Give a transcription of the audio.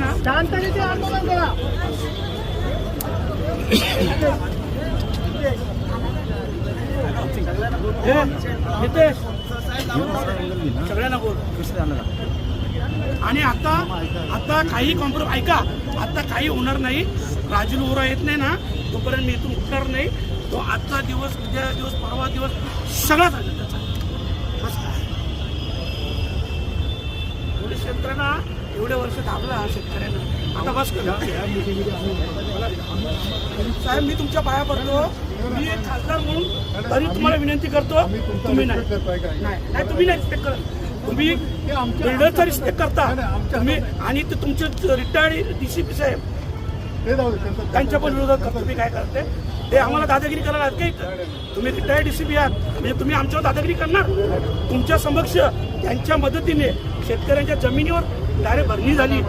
ना शांततेने ते आंदोलन करा. सगळ्यांना बोल. आणि आता काही कॉम्प्रोमाइज ऐका, आता काही होणार नाही. राजूल ओरा येत नाही ना तोपर्यंत मी इथून उठणार नाही. तो आजचा दिवस, उद्या दिवस, परवा दिवस सगळा चालेल त्याचा. पोलीस यंत्रणा एवढे वर्ष दाबला शेतकऱ्यांना, आता बस करा साहेब. मी तुमच्या पाया पडतो. मी एक खासदार म्हणून तरी तुम्हाला विनंती करतो, तुम्ही नाही तुम्ही नाही रिस्पेक्ट करत. तुम्ही बिल्डरचा रिस्पेक्ट करता तुम्ही. आणि ते तुमचे रिटायर्ड DCP साहेब त्यांच्या पण विरोधात करतो. तुम्ही काय करते ते आम्हाला दादागिरी करायला आहेत काही. तुम्ही रिटायर्ड DCP आहात म्हणजे तुम्ही आमच्यावर दादागिरी करणार. तुमच्या समक्ष त्यांच्या मदतीने शेतकऱ्यांच्या जमिनीवर डायरेक्ट भरणी झाली.